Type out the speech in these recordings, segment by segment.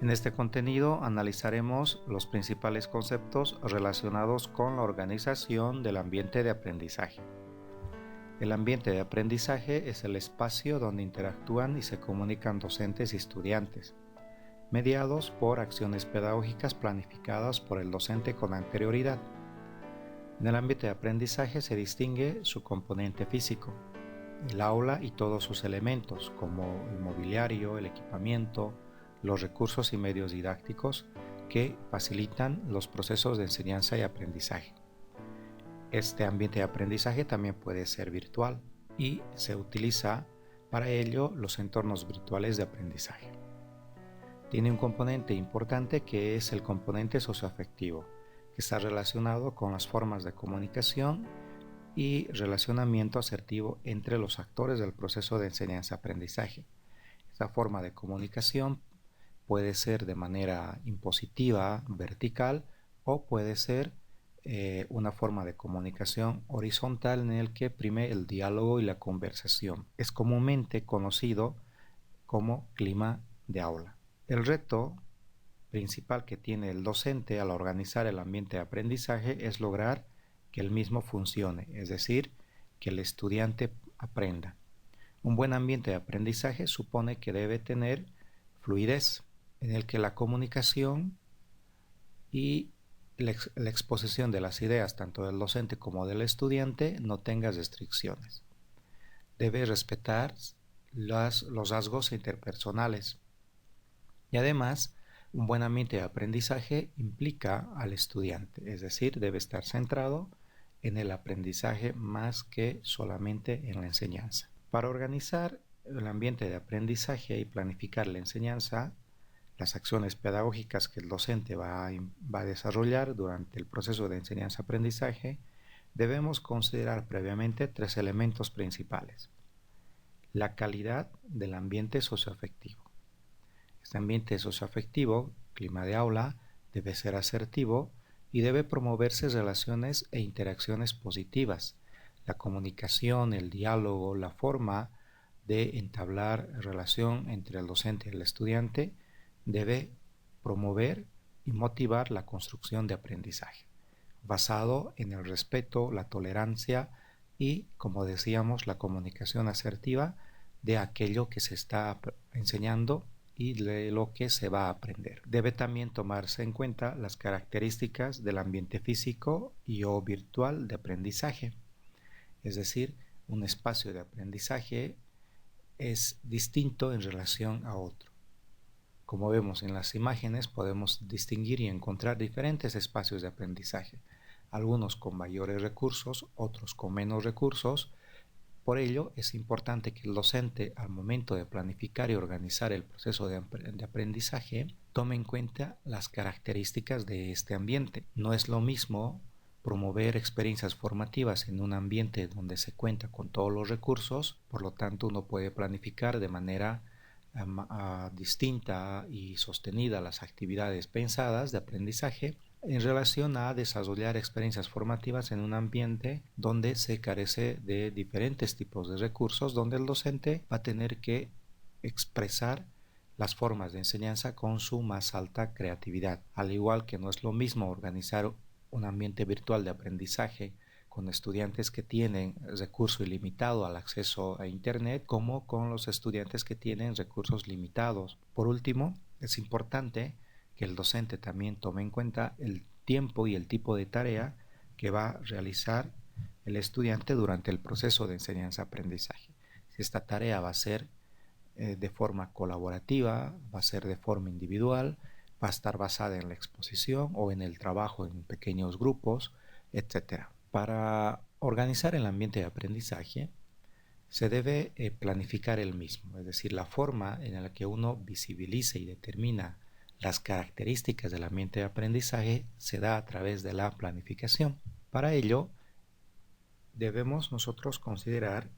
En este contenido analizaremos los principales conceptos relacionados con la organización del ambiente de aprendizaje. El ambiente de aprendizaje es el espacio donde interactúan y se comunican docentes y estudiantes, mediados por acciones pedagógicas planificadas por el docente con anterioridad. En el ambiente de aprendizaje se distingue su componente físico, el aula y todos sus elementos, como el mobiliario, el equipamiento, los recursos y medios didácticos que facilitan los procesos de enseñanza y aprendizaje. Este ambiente de aprendizaje también puede ser virtual y se utiliza para ello los entornos virtuales de aprendizaje. Tiene un componente importante que es el componente socioafectivo, que está relacionado con las formas de comunicación y relacionamiento asertivo entre los actores del proceso de enseñanza-aprendizaje. Esta forma de comunicación puede ser de manera impositiva, vertical, o puede ser una forma de comunicación horizontal en el que prime el diálogo y la conversación. Es comúnmente conocido como clima de aula. El reto principal que tiene el docente al organizar el ambiente de aprendizaje es lograr que el mismo funcione, es decir, que el estudiante aprenda. Un buen ambiente de aprendizaje supone que debe tener fluidez, en el que la comunicación y la exposición de las ideas tanto del docente como del estudiante no tenga restricciones. Debe respetar los rasgos interpersonales. Y además, un buen ambiente de aprendizaje implica al estudiante, es decir, debe estar centrado en el aprendizaje más que solamente en la enseñanza. Para organizar el ambiente de aprendizaje y planificar la enseñanza, las acciones pedagógicas que el docente va a desarrollar durante el proceso de enseñanza-aprendizaje, debemos considerar previamente tres elementos principales. La calidad del ambiente socioafectivo. Este ambiente socioafectivo, clima de aula, debe ser asertivo y debe promoverse relaciones e interacciones positivas. La comunicación, el diálogo, la forma de entablar relación entre el docente y el estudiante debe promover y motivar la construcción de aprendizaje, basado en el respeto, la tolerancia y, como decíamos, la comunicación asertiva de aquello que se está enseñando y de lo que se va a aprender. Debe también tomarse en cuenta las características del ambiente físico y o virtual de aprendizaje, es decir, un espacio de aprendizaje es distinto en relación a otro. Como vemos en las imágenes, podemos distinguir y encontrar diferentes espacios de aprendizaje, algunos con mayores recursos, otros con menos recursos. Por ello, es importante que el docente, al momento de planificar y organizar el proceso de aprendizaje, tome en cuenta las características de este ambiente. No es lo mismo promover experiencias formativas en un ambiente donde se cuenta con todos los recursos, por lo tanto uno puede planificar de manera distinta y sostenida las actividades pensadas de aprendizaje en relación a desarrollar experiencias formativas en un ambiente donde se carece de diferentes tipos de recursos, donde el docente va a tener que expresar las formas de enseñanza con su más alta creatividad. Al igual que no es lo mismo organizar un ambiente virtual de aprendizaje con estudiantes que tienen recurso ilimitado al acceso a Internet, como con los estudiantes que tienen recursos limitados. Por último, es importante que el docente también tome en cuenta el tiempo y el tipo de tarea que va a realizar el estudiante durante el proceso de enseñanza-aprendizaje. Si esta tarea va a ser de forma colaborativa, va a ser de forma individual, va a estar basada en la exposición o en el trabajo en pequeños grupos, etc. Para organizar el ambiente de aprendizaje, se debe planificar el mismo, es decir, la forma en la que uno visibiliza y determina las características del ambiente de aprendizaje se da a través de la planificación. Para ello, debemos nosotros considerar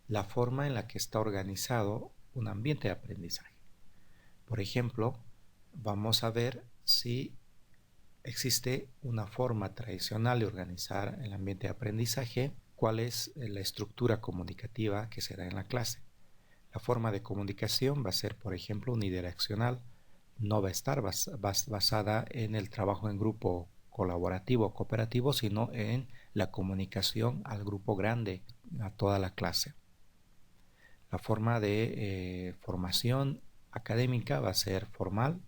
la forma en la que está organizado un ambiente de aprendizaje. Por ejemplo, vamos a ver si existe una forma tradicional de organizar el ambiente de aprendizaje, cuál es la estructura comunicativa que se da en la clase. La forma de comunicación va a ser, por ejemplo, unidireccional, no va a estar basada en el trabajo en grupo colaborativo o cooperativo, sino en la comunicación al grupo grande, a toda la clase. La forma de formación académica va a ser formal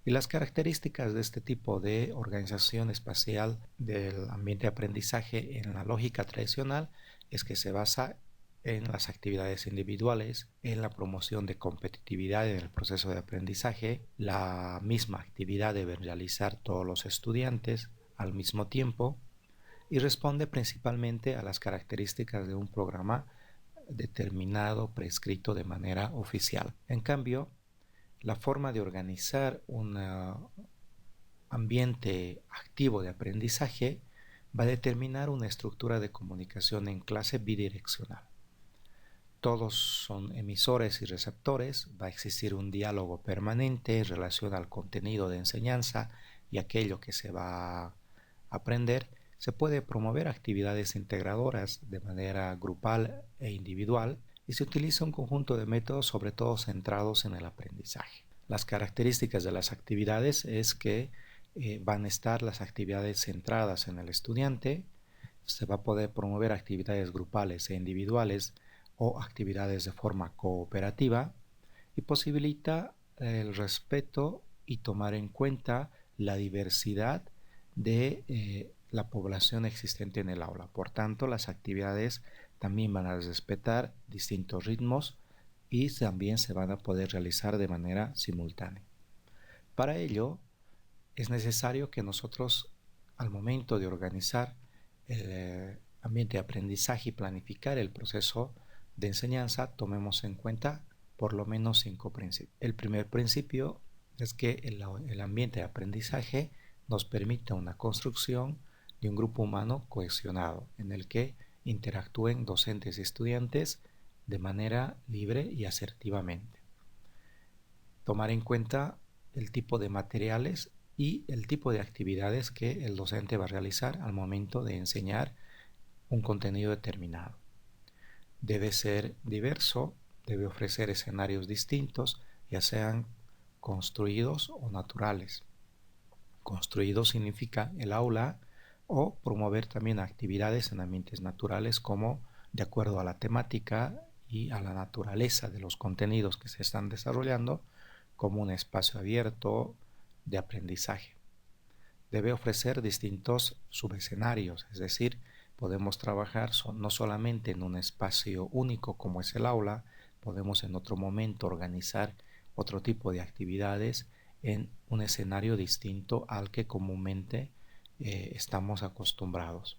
y las características de este tipo de organización espacial del ambiente de aprendizaje en la lógica tradicional es que se basa en las actividades individuales, en la promoción de competitividad en el proceso de aprendizaje. La misma actividad deben realizar todos los estudiantes al mismo tiempo y responde principalmente a las características de un programa determinado, prescrito de manera oficial. En cambio, la forma de organizar un ambiente activo de aprendizaje va a determinar una estructura de comunicación en clase bidireccional. Todos son emisores y receptores, va a existir un diálogo permanente en relación al contenido de enseñanza y aquello que se va a aprender. Se puede promover actividades integradoras de manera grupal e individual y se utiliza un conjunto de métodos sobre todo centrados en el aprendizaje. Las características de las actividades es que van a estar las actividades centradas en el estudiante, se va a poder promover actividades grupales e individuales o actividades de forma cooperativa y posibilita el respeto y tomar en cuenta la diversidad de la población existente en el aula. Por tanto, las actividades también van a respetar distintos ritmos y también se van a poder realizar de manera simultánea. Para ello, es necesario que nosotros, al momento de organizar el ambiente de aprendizaje y planificar el proceso de enseñanza, tomemos en cuenta por lo menos 5 principios. El primer principio es que el ambiente de aprendizaje nos permite una construcción de un grupo humano cohesionado en el que interactúen docentes y estudiantes de manera libre y asertivamente. Tomar en cuenta el tipo de materiales y el tipo de actividades que el docente va a realizar al momento de enseñar un contenido determinado. Debe ser diverso, debe ofrecer escenarios distintos, ya sean construidos o naturales. Construido significa el aula o promover también actividades en ambientes naturales como de acuerdo a la temática y a la naturaleza de los contenidos que se están desarrollando, como un espacio abierto de aprendizaje. Debe ofrecer distintos subescenarios, es decir, podemos trabajar no solamente en un espacio único como es el aula, podemos en otro momento organizar otro tipo de actividades en un escenario distinto al que comúnmente estamos acostumbrados.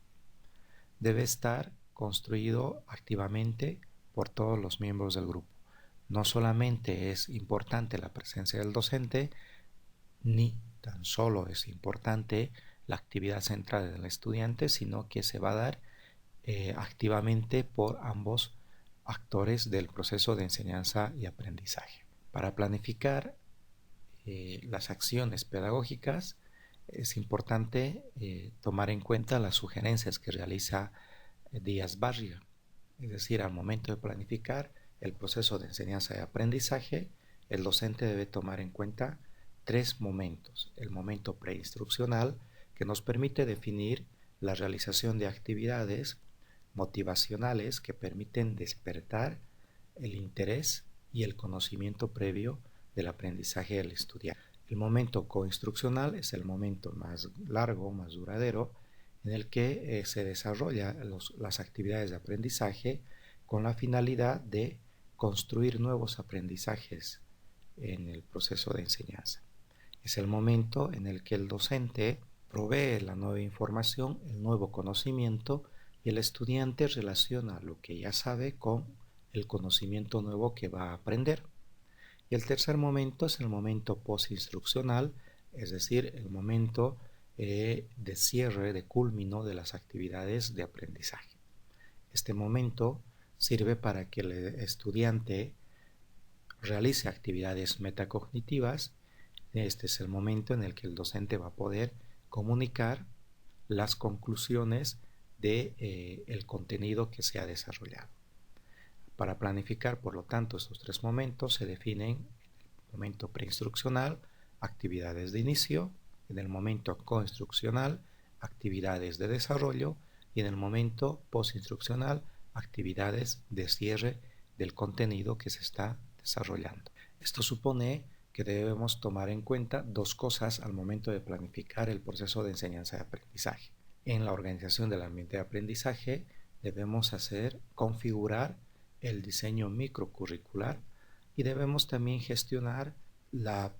Debe estar construido activamente por todos los miembros del grupo. No solamente es importante la presencia del docente, ni tan solo es importante la actividad central del estudiante, sino que se va a dar activamente por ambos actores del proceso de enseñanza y aprendizaje. Para planificar las acciones pedagógicas es importante tomar en cuenta las sugerencias que realiza Díaz Barriga. Es decir, al momento de planificar el proceso de enseñanza y aprendizaje, el docente debe tomar en cuenta 3 momentos. El momento preinstruccional, que nos permite definir la realización de actividades motivacionales que permiten despertar el interés y el conocimiento previo del aprendizaje del estudiante. El momento coinstruccional es el momento más largo, más duradero, en el que se desarrollan las actividades de aprendizaje con la finalidad de construir nuevos aprendizajes en el proceso de enseñanza. Es el momento en el que el docente provee la nueva información, el nuevo conocimiento y el estudiante relaciona lo que ya sabe con el conocimiento nuevo que va a aprender. Y el tercer momento es el momento postinstruccional, es decir, el momento de cierre, de culmino de las actividades de aprendizaje. Este momento sirve para que el estudiante realice actividades metacognitivas. Este es el momento en el que el docente va a poder comunicar las conclusiones del contenido que se ha desarrollado. Para planificar, por lo tanto, estos 3 momentos se definen el momento preinstruccional, actividades de inicio, en el momento coinstruccional, actividades de desarrollo y en el momento postinstruccional, actividades de cierre del contenido que se está desarrollando. Esto supone que debemos tomar en cuenta dos cosas al momento de planificar el proceso de enseñanza y aprendizaje. En la organización del ambiente de aprendizaje debemos configurar el diseño microcurricular y debemos también gestionar la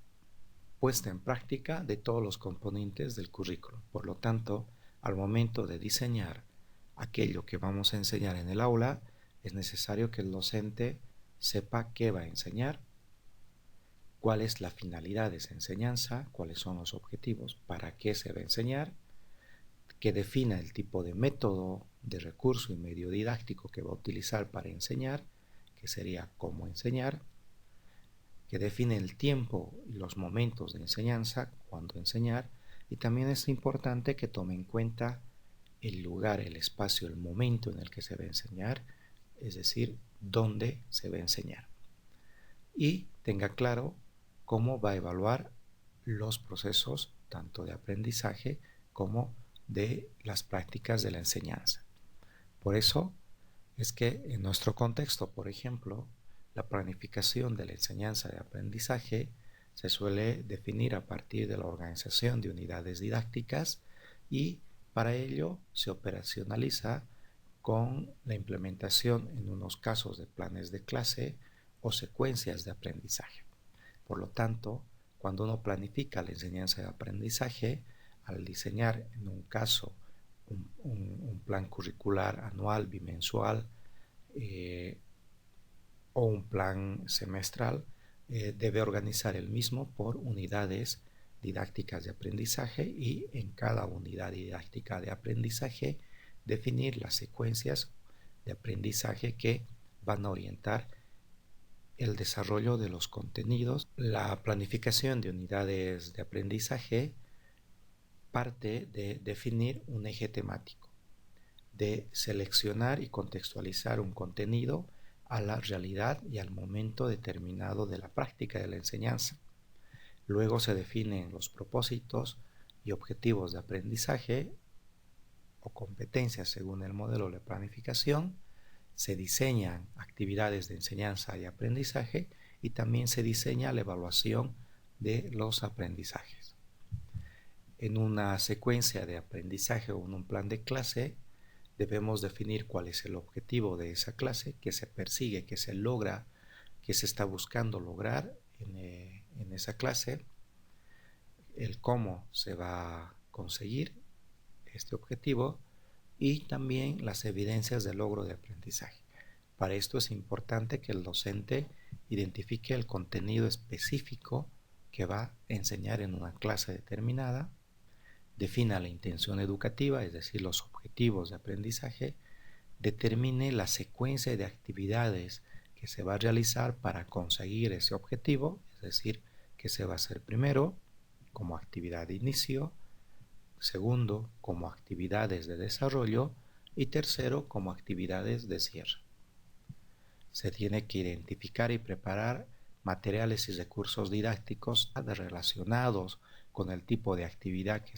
puesta en práctica de todos los componentes del currículo. Por lo tanto, al momento de diseñar aquello que vamos a enseñar en el aula, es necesario que el docente sepa qué va a enseñar, cuál es la finalidad de esa enseñanza, cuáles son los objetivos, para qué se va a enseñar, que defina el tipo de método, de recurso y medio didáctico que va a utilizar para enseñar, que sería cómo enseñar, que define el tiempo y los momentos de enseñanza, cuándo enseñar, y también es importante que tome en cuenta el lugar, el espacio, el momento en el que se va a enseñar, es decir, dónde se va a enseñar. Y tenga claro cómo va a evaluar los procesos tanto de aprendizaje como de las prácticas de la enseñanza. Por eso es que en nuestro contexto, por ejemplo, la planificación de la enseñanza de aprendizaje se suele definir a partir de la organización de unidades didácticas y para ello se operacionaliza con la implementación en unos casos de planes de clase o secuencias de aprendizaje. Por lo tanto, cuando uno planifica la enseñanza de aprendizaje, al diseñar en un caso un plan curricular anual, bimensual o un plan semestral, debe organizar el mismo por unidades didácticas de aprendizaje y en cada unidad didáctica de aprendizaje definir las secuencias de aprendizaje que van a orientar el desarrollo de los contenidos. La planificación de unidades de aprendizaje parte de definir un eje temático, de seleccionar y contextualizar un contenido a la realidad y al momento determinado de la práctica de la enseñanza. Luego se definen los propósitos y objetivos de aprendizaje o competencias según el modelo de planificación, se diseñan actividades de enseñanza y aprendizaje y también se diseña la evaluación de los aprendizajes. En una secuencia de aprendizaje o en un plan de clase debemos definir cuál es el objetivo de esa clase, qué se persigue, qué se logra, qué se está buscando lograr en esa clase, el cómo se va a conseguir este objetivo y también las evidencias de logro de aprendizaje. Para esto es importante que el docente identifique el contenido específico que va a enseñar en una clase determinada, defina la intención educativa, es decir, los objetivos de aprendizaje, determine la secuencia de actividades que se va a realizar para conseguir ese objetivo, es decir, que se va a hacer primero como actividad de inicio, segundo como actividades de desarrollo y tercero como actividades de cierre. Se tiene que identificar y preparar materiales y recursos didácticos relacionados con el tipo de actividad que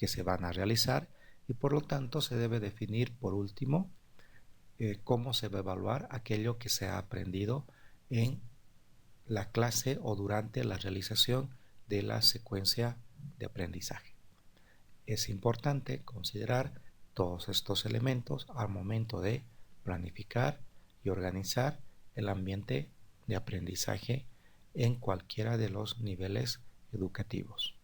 se van a realizar y por lo tanto se debe definir por último cómo se va a evaluar aquello que se ha aprendido en la clase o durante la realización de la secuencia de aprendizaje. Es importante considerar todos estos elementos al momento de planificar y organizar el ambiente de aprendizaje en cualquiera de los niveles educativos.